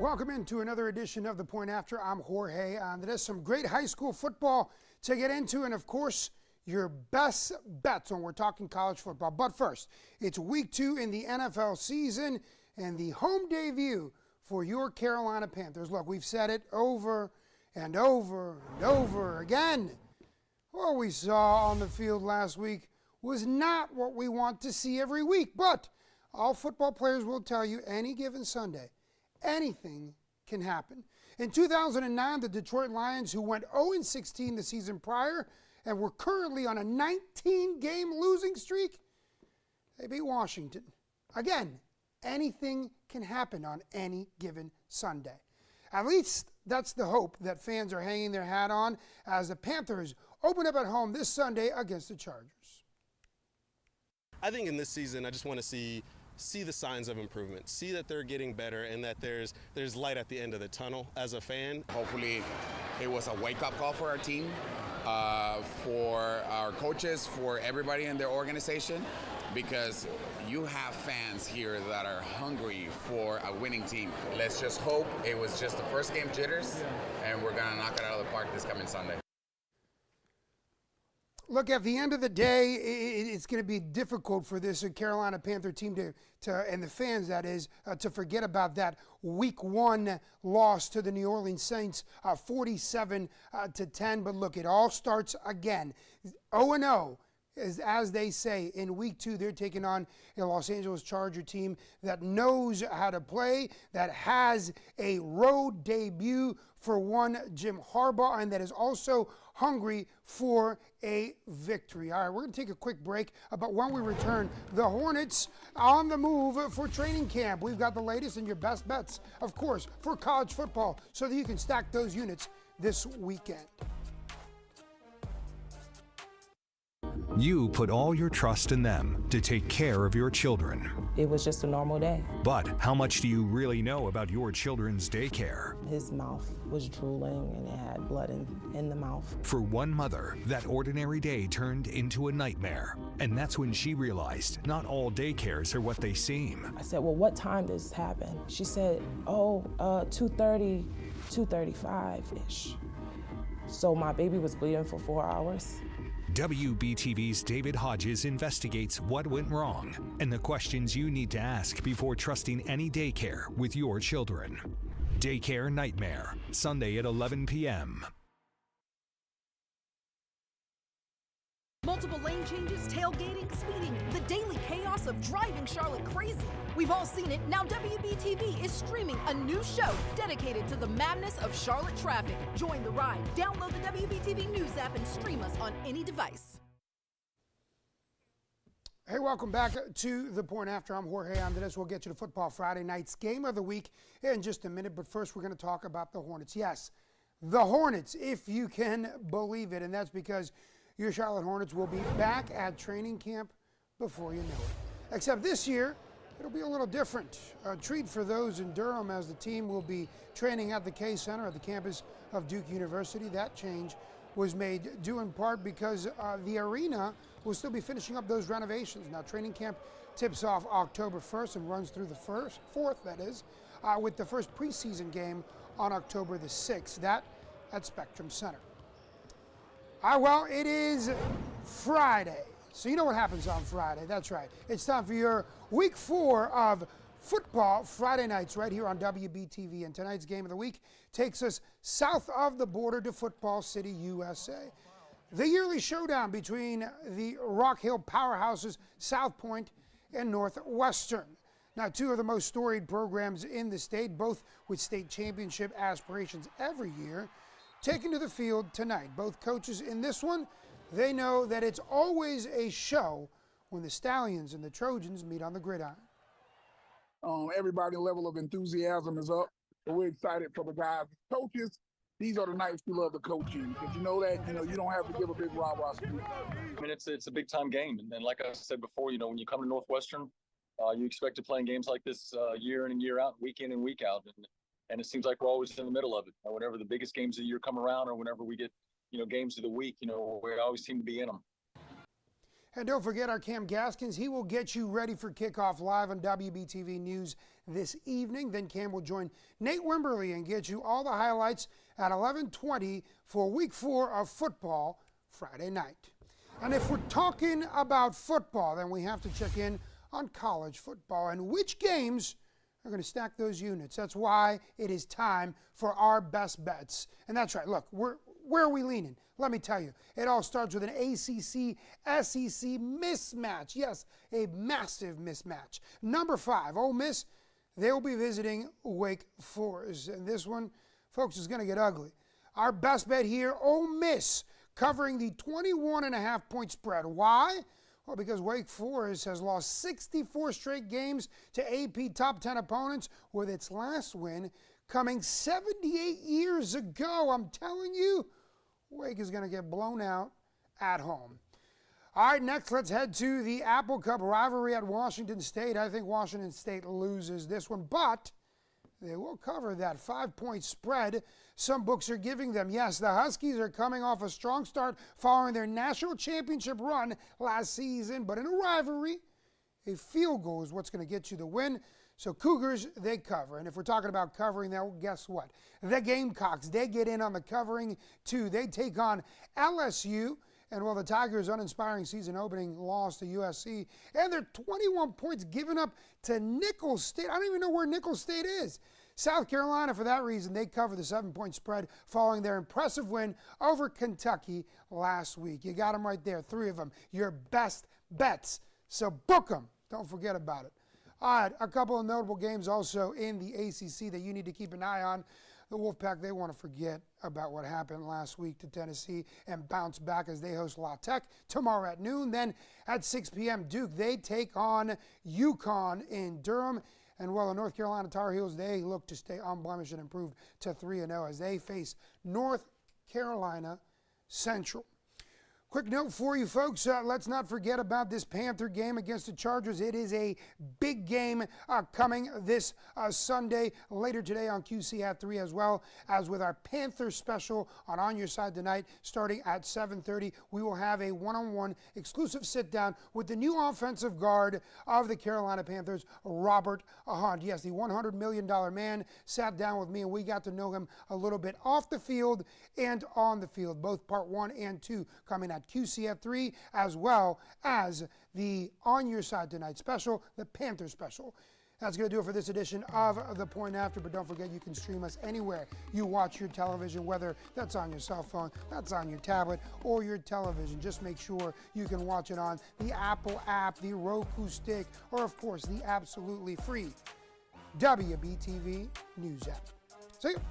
Welcome into another edition of The Point After. I'm Jorge Andrés. Some great high school football to get into, and of course, your best bets when we're talking college football. But first, it's week 2 in the NFL season and the home debut for your Carolina Panthers. Look, we've said it over and over and over again. What we saw on the field last week was not what we want to see every week, but all football players will tell you any given Sunday, anything can happen. In 2009, the Detroit Lions, who went 0-16 the season prior and were currently on a 19-game losing streak, they beat Washington. Again, anything can happen on any given Sunday. At least that's the hope that fans are hanging their hat on as the Panthers open up at home this Sunday against the Chargers. I think in this season, I just want to see the signs of improvement, see that they're getting better and that there's light at the end of the tunnel as a fan. Hopefully it was a wake-up call for our team, for our coaches, for everybody in their organization, because you have fans here that are hungry for a winning team. Let's just hope it was just the first game jitters and we're going to knock it out of the park this coming Sunday. Look, at the end of the day, it's going to be difficult for this Carolina Panther team to and the fans, that is, to forget about that Week 1 loss to the New Orleans Saints, 47-10. But look, it all starts again. 0-0. As they say, in Week 2, they're taking on a Los Angeles Charger team that knows how to play, that has a road debut for one Jim Harbaugh, and that is also hungry for a victory. All right, we're going to take a quick break, but when we return, the Hornets on the move for training camp. We've got the latest and your best bets, of course, for college football so that you can stack those units this weekend. You put all your trust in them to take care of your children. It was just a normal day. But how much do you really know about your children's daycare? His mouth was drooling and it had blood in the mouth. For one mother, that ordinary day turned into a nightmare. And that's when she realized not all daycares are what they seem. I said, well, what time does this happen? She said, 2:30, 2:35-ish. So my baby was bleeding for 4 hours. WBTV's David Hodges investigates what went wrong and the questions you need to ask before trusting any daycare with your children. Daycare Nightmare, Sunday at 11 p.m. Multiple lane changes, tailgating, speeding, the daily chaos of driving Charlotte crazy. We've all seen it. Now WBTV is streaming a new show dedicated to the madness of Charlotte traffic. Join the ride. Download the WBTV News app and stream us on any device. Hey, welcome back to The Point After. I'm Jorge Andrés. We'll get you to Football Friday night's game of the week in just a minute. But first, we're going to talk about the Hornets. Yes, the Hornets, if you can believe it. And that's because your Charlotte Hornets will be back at training camp before you know it. Except this year, it'll be a little different. A treat for those in Durham, as the team will be training at the K Center at the campus of Duke University. That change was made due in part because the arena will still be finishing up those renovations. Now, training camp tips off October 1st and runs through the 4th, that is, with the first preseason game on October the 6th. That at Spectrum Center. Well, it is Friday, so you know what happens on Friday. That's right. It's time for your Week 4 of Football Friday nights right here on WBTV. And tonight's game of the week takes us south of the border to Football City, USA. The yearly showdown between the Rock Hill powerhouses South Point and Northwestern. Now, two of the most storied programs in the state, both with state championship aspirations every year, taken to the field tonight. Both coaches in this one, they know that it's always a show when the Stallions and the Trojans meet on the gridiron. Everybody's level of enthusiasm is up. So we're excited for the guys. Coaches, these are the nights we love the coaching, because you know that, you don't have to give a big rah-rah speech. I mean, it's a big-time game. And then, like I said before, when you come to Northwestern, you expect to play in games like this year in and year out, week in and week out. And it seems like we're always in the middle of it. Whenever the biggest games of the year come around, or whenever we get, games of the week, we always seem to be in them. And don't forget our Cam Gaskins. He will get you ready for kickoff live on WBTV News this evening. Then Cam will join Nate Wimberly and get you all the highlights at 11:20 for Week 4 of football Friday night. And if we're talking about football, then we have to check in on college football and which games are going to stack those units. That's why it is time for our best bets. And that's right. Look, where are we leaning? Let me tell you, it all starts with an ACC-SEC mismatch. Yes, a massive mismatch. Number 5, Ole Miss, they will be visiting Wake Forest. And this one, folks, is going to get ugly. Our best bet here, Ole Miss, covering the 21.5-point spread. Why? Well, because Wake Forest has lost 64 straight games to AP top 10 opponents, with its last win coming 78 years ago. I'm telling you, Wake is going to get blown out at home. All right, next let's head to the Apple Cup rivalry at Washington State. I think Washington State loses this one, but they will cover that 5-point spread some books are giving them. Yes, the Huskies are coming off a strong start following their national championship run last season, but in a rivalry, a field goal is what's going to get you the win. So Cougars, they cover. And if we're talking about covering, now guess what? The Gamecocks, they get in on the covering too. They take on LSU. And while the Tigers' uninspiring season opening loss to USC, and their 21 points given up to Nicholls State. I don't even know where Nicholls State is. South Carolina, for that reason, they cover the 7-point spread following their impressive win over Kentucky last week. You got them right there, 3 of them, your best bets. So book them. Don't forget about it. All right, a couple of notable games also in the ACC that you need to keep an eye on. The Wolfpack, they want to forget about what happened last week to Tennessee and bounce back as they host La Tech tomorrow at noon. Then at 6 p.m., Duke, they take on UConn in Durham. And while the North Carolina Tar Heels, they look to stay unblemished and improve to 3-0 as they face North Carolina Central. Quick note for you folks, let's not forget about this Panther game against the Chargers. It is a big game coming this Sunday, later today on QC at 3, as well as with our Panther special on Your Side tonight, starting at 7:30. We will have a one-on-one exclusive sit-down with the new offensive guard of the Carolina Panthers, Robert Hunt. Yes, the $100 million man sat down with me, and we got to know him a little bit off the field and on the field, both part 1 and 2 coming at QC at 3, as well as the On Your Side Tonight special, the Panther special. That's going to do it for this edition of The Point After, but don't forget you can stream us anywhere you watch your television, whether that's on your cell phone, that's on your tablet, or your television. Just make sure you can watch it on the Apple app, the Roku stick, or of course the absolutely free WBTV News app. See you.